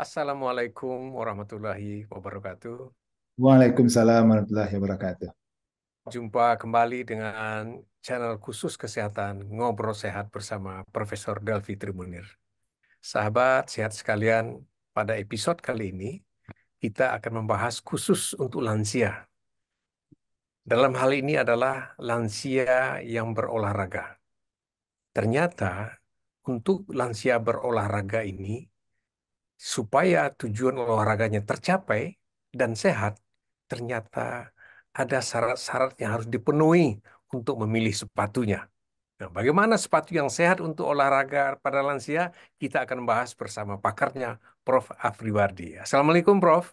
Assalamualaikum warahmatullahi wabarakatuh. Waalaikumsalam warahmatullahi wabarakatuh. Jumpa kembali dengan channel khusus kesehatan Ngobrol Sehat bersama Profesor Delvi Trimunir. Sahabat sehat sekalian, pada episode kali ini kita akan membahas khusus untuk lansia. Dalam hal ini adalah lansia yang berolahraga. Ternyata untuk lansia berolahraga ini, supaya tujuan olahraganya tercapai dan sehat, ternyata ada syarat-syarat yang harus dipenuhi untuk memilih sepatunya. Nah, bagaimana sepatu yang sehat untuk olahraga pada lansia? Kita akan bahas bersama pakarnya, Prof. Afriwardi. Assalamualaikum, Prof.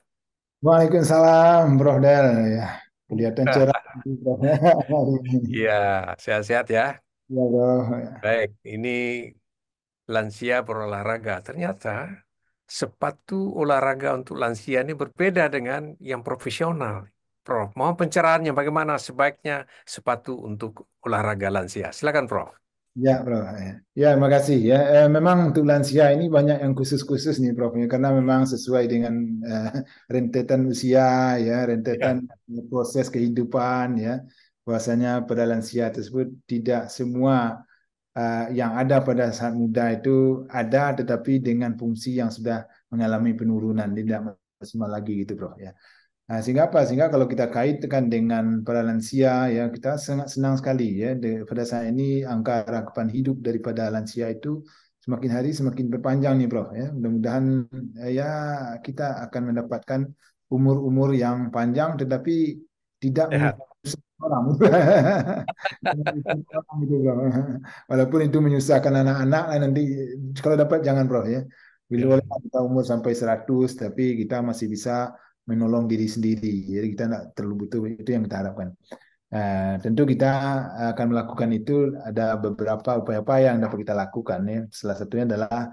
Waalaikumsalam, Bro Del. Ya, kelihatan cerah, Bro. Hari ini. Iya, sehat-sehat ya. Ya, Bro. Baik, ini lansia berolahraga. Ternyata sepatu olahraga untuk lansia ini berbeda dengan yang profesional. Prof, mohon pencerahannya bagaimana sebaiknya sepatu untuk olahraga lansia. Silakan, Prof. Ya, Bro. Ya, makasih ya. Memang untuk lansia ini banyak yang khusus-khusus nih, Prof. Ya, karena memang sesuai dengan eh, rentetan usia, ya, rentetan Ya, proses kehidupan, ya. Bahwasanya pada lansia tersebut tidak semua yang ada pada saat muda itu ada, tetapi dengan fungsi yang sudah mengalami penurunan, tidak maksimal lagi gitu, Bro. Ya. Nah, sehingga apa? Sehingga kalau kita kaitkan dengan para lansia, ya kita sangat senang sekali ya. Pada saat ini angka harapan hidup daripada lansia itu semakin hari semakin berpanjang nih, Bro. Ya, mudah-mudahan ya kita akan mendapatkan umur-umur yang panjang, tetapi tidak sehat. menyusahkan orang. Tidak menyusahkan orang gitu, Bro. Walaupun itu menyusahkan anak-anak, nanti kalau dapat jangan, Bro ya. Bila Ya, boleh kita umur sampai 100, tapi kita masih bisa menolong diri sendiri. Jadi kita tidak terlalu butuh, itu yang kita harapkan. Tentu kita akan melakukan itu, ada beberapa upaya-upaya yang dapat kita lakukan ya. Salah satunya adalah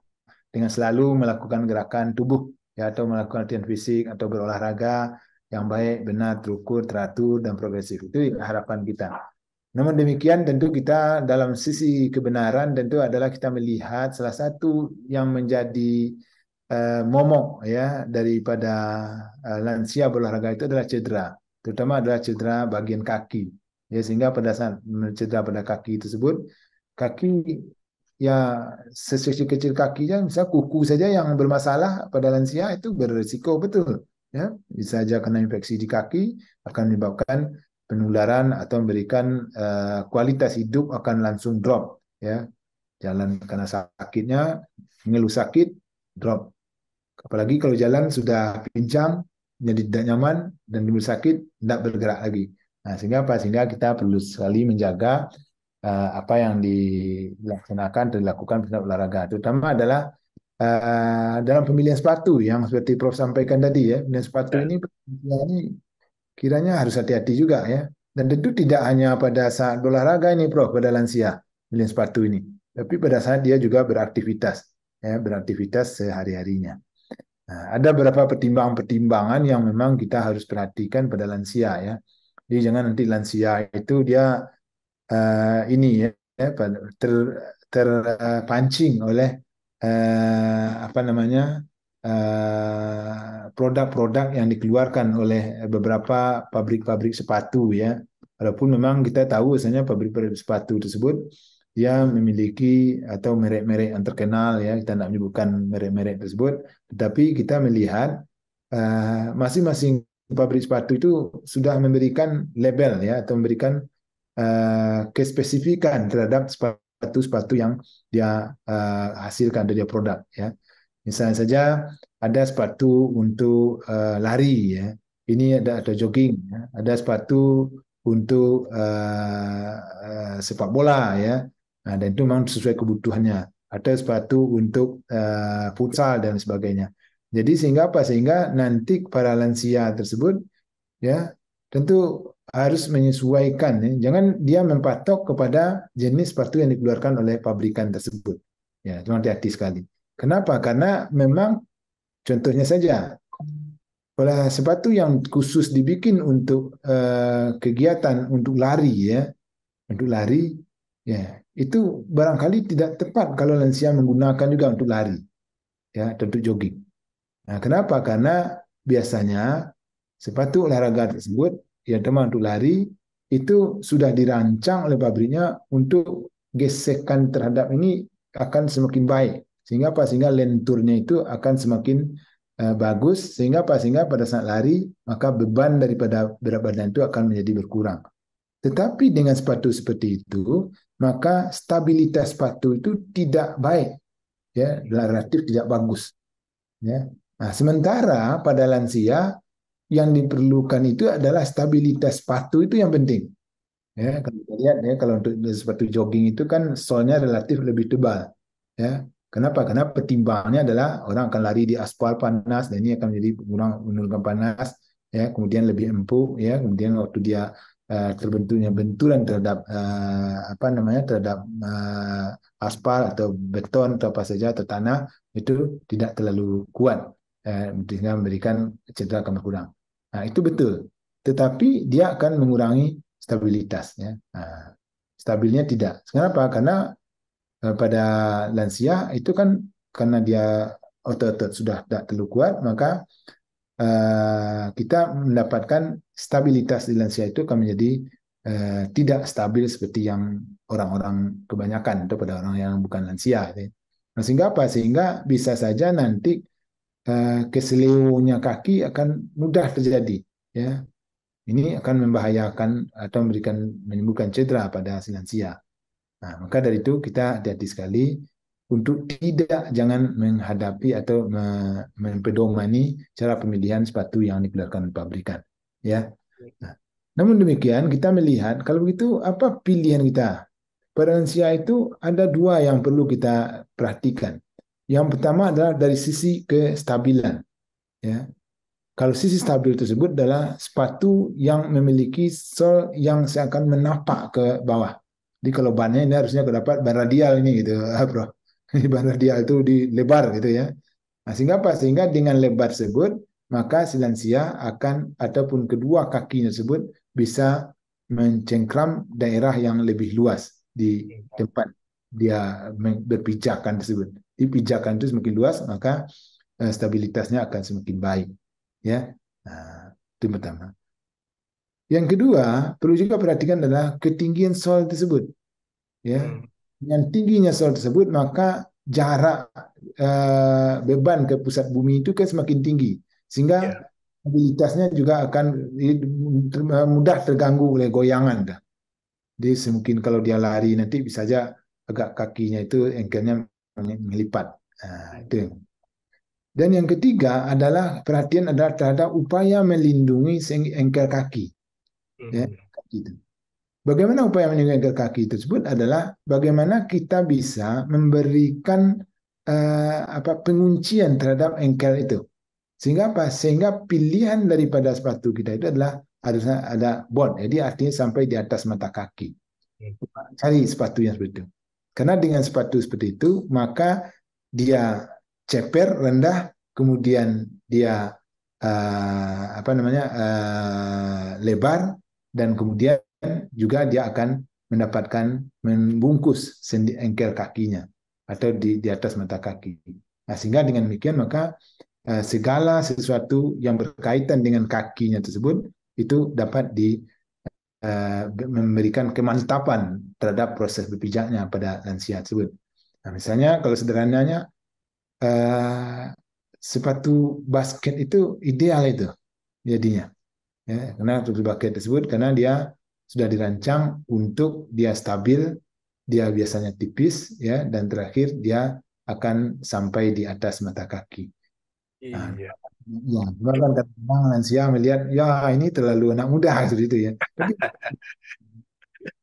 dengan selalu melakukan gerakan tubuh ya, atau melakukan latihan fisik atau berolahraga yang baik, benar, terukur, teratur dan progresif. Itu harapan kita. Namun demikian tentu kita dalam sisi kebenaran tentu adalah kita melihat salah satu yang menjadi momok ya daripada lansia berolahraga itu adalah cedera, terutama adalah cedera bagian kaki. Ya, sehingga pada saat cedera pada kaki tersebut, kaki ya sekecil-kecil kakinya, misalnya kuku saja yang bermasalah pada lansia itu berisiko betul. Ya, bisa saja kena infeksi di kaki akan menyebabkan penularan atau memberikan kualitas hidup akan langsung drop ya, jalan karena sakitnya, mengeluh sakit, drop. Apalagi kalau jalan sudah pincang, jadi tidak nyaman dan timbul sakit, tidak bergerak lagi. Nah, sehingga apa? Sehingga kita perlu sekali menjaga apa yang dilaksanakan dan dilakukan pada olahraga. Terutama adalah dalam pemilihan sepatu yang seperti Prof sampaikan tadi ya. Pemilihan sepatu ya. ini kiranya harus hati-hati juga ya. Dan tentu tidak hanya pada saat olahraga ini, Prof, pada lansia pemilihan sepatu ini, tapi pada saat dia juga beraktivitas, ya, beraktivitas sehari-harinya. Nah, ada beberapa pertimbangan-pertimbangan yang memang kita harus perhatikan pada lansia ya. Jadi jangan nanti lansia itu dia ini ya ter, terpancing oleh apa namanya produk-produk yang dikeluarkan oleh beberapa pabrik-pabrik sepatu ya. Walaupun memang kita tahu misalnya pabrik-pabrik sepatu tersebut dia memiliki atau merek-merek yang terkenal ya, kita tidak menyebutkan merek-merek tersebut, tetapi kita melihat masing-masing pabrik sepatu itu sudah memberikan label ya, atau memberikan kespesifikan terhadap sepatu-sepatu yang dia hasilkan dari dia produk ya. Misalnya saja ada sepatu untuk lari ya. Ini ada jogging ya. Ada sepatu untuk sepak bola ya. Nah, dan itu memang sesuai kebutuhannya. Ada sepatu untuk futsal dan sebagainya. Jadi sehingga apa? Sehingga nanti para lansia tersebut ya tentu harus menyesuaikan ya. Jangan dia mempatok kepada jenis sepatu yang dikeluarkan oleh pabrikan tersebut. Ya, cuma hati-hati sekali. Kenapa? Karena memang contohnya saja kalau sepatu yang khusus dibikin untuk kegiatan untuk lari ya, untuk lari ya, itu barangkali tidak tepat kalau lansia menggunakan juga untuk lari ya, untuk jogging. Nah, kenapa? Karena biasanya sepatu olahraga tersebut, yang teman untuk lari, itu sudah dirancang oleh pabriknya untuk gesekan terhadap ini akan semakin baik. Sehingga apa? Sehingga lenturnya itu akan semakin bagus. Sehingga apa? Sehingga pada saat lari, maka beban daripada berat badan itu akan menjadi berkurang. Tetapi dengan sepatu seperti itu, maka stabilitas sepatu itu tidak baik, ya, relatif tidak bagus, ya. Nah, sementara pada lansia yang diperlukan itu adalah stabilitas sepatu itu yang penting. Ya, kalau kita lihat ya, kalau untuk sepatu jogging itu kan solnya relatif lebih tebal. Ya, kenapa? Karena pertimbangannya adalah orang akan lari di aspal panas dan ini akan menjadi menurunkan panas. Ya, kemudian lebih empuk. Ya, kemudian waktu dia terbentuknya benturan terhadap apa namanya terhadap aspal atau beton atau apa saja atau tanah itu tidak terlalu kuat, sehingga memberikan cedera akan berkurang. Nah, itu betul. Tetapi dia akan mengurangi stabilitas, ya. Nah, stabilnya tidak. Kenapa? Karena pada lansia itu kan karena dia otot-otot sudah tidak terlalu kuat, maka kita mendapatkan stabilitas di lansia itu akan menjadi tidak stabil seperti yang orang-orang kebanyakan atau pada orang yang bukan lansia. Gitu. Nah, sehingga apa? Sehingga bisa saja nanti keselewunya kaki akan mudah terjadi. Ya, ini akan membahayakan atau menimbulkan cedera pada si lansia. Nah, maka dari itu kita hati-hati sekali untuk tidak jangan menghadapi atau mempedomani cara pemilihan sepatu yang dikeluarkan oleh pabrikan. Ya. Nah, namun demikian kita melihat kalau begitu apa pilihan kita? Pada lansia itu ada dua yang perlu kita perhatikan. Yang pertama adalah dari sisi kestabilan. Ya. Kalau sisi stabil tersebut adalah sepatu yang memiliki sol yang seakan menapak ke bawah. Jadi kalau bannya ini harusnya dapat ban radial ini gitu, bro. Ban radial itu dilebar gitu ya. Nah, sehingga apa? Sehingga dengan lebar tersebut, maka si lansia akan ataupun kedua kaki tersebut bisa mencengkram daerah yang lebih luas di tempat dia berpijakan tersebut. Di pijakan itu semakin luas, maka stabilitasnya akan semakin baik. Ya, nah, itu pertama. Yang kedua, perlu juga perhatikan adalah ketinggian sol tersebut. Ya, Hmm. dengan tingginya sol tersebut, maka jarak beban ke pusat bumi itu kan semakin tinggi, sehingga Ya. mobilitasnya juga akan mudah terganggu oleh goyangan. Jadi mungkin kalau dia lari nanti bisa saja agak kakinya itu engkelnya melipat. Nah, itu. Dan yang ketiga adalah perhatian adalah terhadap upaya melindungi engkel kaki. Ya, Hmm. kaki itu. Bagaimana upaya melindungi engkel kaki tersebut adalah bagaimana kita bisa memberikan penguncian terhadap engkel itu. Sehingga apa? Sehingga pilihan daripada sepatu kita itu adalah harusnya ada bot. Jadi artinya sampai di atas mata kaki. Hmm. Cari sepatu yang seperti itu. Karena dengan sepatu seperti itu, maka dia ceper rendah, kemudian dia lebar, dan kemudian juga dia akan mendapatkan membungkus engkel kakinya atau di atas mata kaki. Nah, sehingga dengan demikian maka segala sesuatu yang berkaitan dengan kakinya tersebut itu dapat memberikan kemantapan terhadap proses berpijaknya pada lansia tersebut. Nah, misalnya kalau sederhananya uh, sepatu basket itu ideal itu jadinya, ya, karena sepatu basket tersebut karena dia sudah dirancang untuk dia stabil, dia biasanya tipis, ya, dan terakhir dia akan sampai di atas mata kaki. Nah, Iya. ya, kan kadang-kadang lansia melihat ya ini terlalu anak muda seperti itu ya.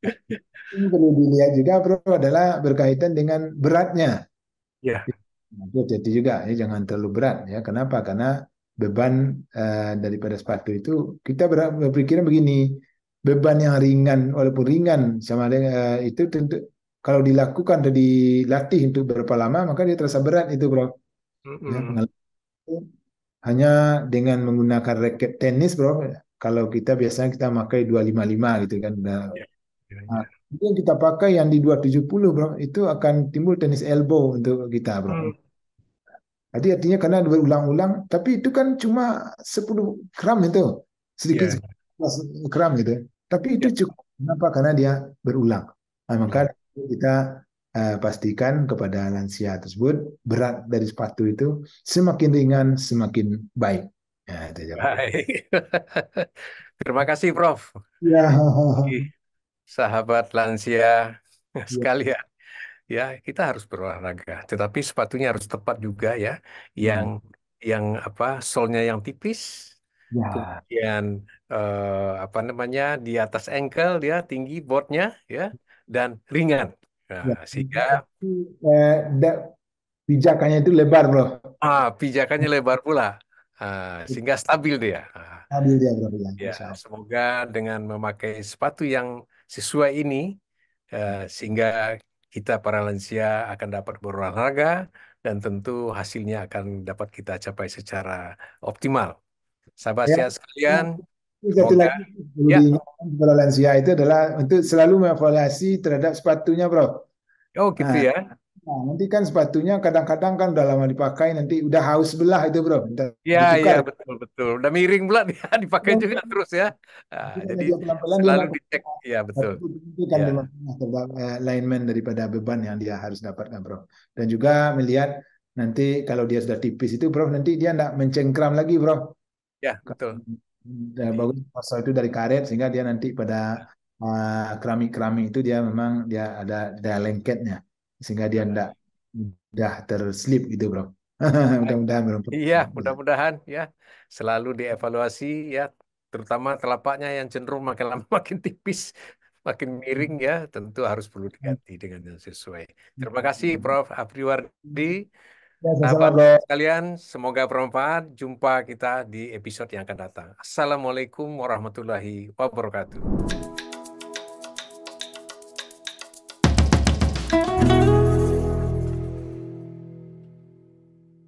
Tapi ini perlu dilihat juga bro adalah berkaitan dengan beratnya. Ya. Itu hati juga ya jangan terlalu berat ya. Kenapa? Karena beban daripada sepatu itu kita berpikir begini, beban yang ringan walaupun ringan sama dengan itu tentu kalau dilakukan atau dilatih untuk berapa lama maka dia terasa berat itu bro. Ya, Mm-mm. hanya dengan menggunakan raket tenis bro. Kalau kita biasanya kita pakai 255 gitu kan. Ya. Ya, Nah, ya. itu yang kita pakai yang di 270 bro, itu akan timbul tenis elbow untuk kita bro. Hmm. Jadi artinya karena berulang-ulang, tapi itu kan cuma 10 gram itu, sedikit Iya, gram gitu. Tapi itu ya, cukup. Kenapa? Karena dia berulang. Nah, maka ya. kita pastikan kepada lansia tersebut berat dari sepatu itu semakin ringan semakin baik. Ya, itu aja, Prof. Baik. Terima kasih, Prof. Ya, Ih, sahabat lansia ya, sekalian. Ya, kita harus berolahraga, tetapi sepatunya harus tepat juga ya. Yang ya, apa solnya yang tipis, ya, kemudian apa namanya di atas ankle dia tinggi boardnya ya dan ringan. Nah, ya. sehingga Eh, pijakannya itu lebar, bro. pijakannya lebar pula. Sehingga stabil dia. Adil dia, bro. Ya, Ya, Insya Allah. semoga dengan memakai sepatu yang sesuai ini, sehingga kita para lansia akan dapat berolahraga dan tentu hasilnya akan dapat kita capai secara optimal. Sahabat Ya, sehat sekalian, satu semoga lagi perlu ya, diingatkan kepada lansia itu adalah untuk selalu mengevaluasi terhadap sepatunya, bro. oh gitu Nah, ya, nanti kan sepatunya kadang-kadang kan udah lama dipakai, nanti udah haus sebelah itu, bro. Minta ya, ya ditukar. betul betul. Udah miring pula dia dipakai juga Nanti terus ya. kan Jadi dia pelan-pelan dia selalu nggak dicek, ya betul. tapi itu kan Ya, memang terhadap alignment daripada beban yang dia harus dapatkan, bro. Dan juga melihat nanti kalau dia sudah tipis itu, bro, nanti dia nggak mencengkram lagi, bro. ya betul. Bagus Jadi pasal itu dari karet sehingga dia nanti pada keramik-keramik itu dia memang dia ada lengketnya sehingga dia ya. tidak mudah terslip gitu, bro. Mudah-mudahan, bro. Iya, mudah-mudahan ya selalu dievaluasi ya, terutama telapaknya yang cenderung makin lama makin tipis, makin miring ya, tentu harus perlu diganti dengan yang sesuai. Terima kasih Prof. Apriwardi, Ya, sama-sama, sahabat bro. sekalian, semoga bermanfaat. Jumpa kita di episode yang akan datang. Assalamualaikum warahmatullahi wabarakatuh.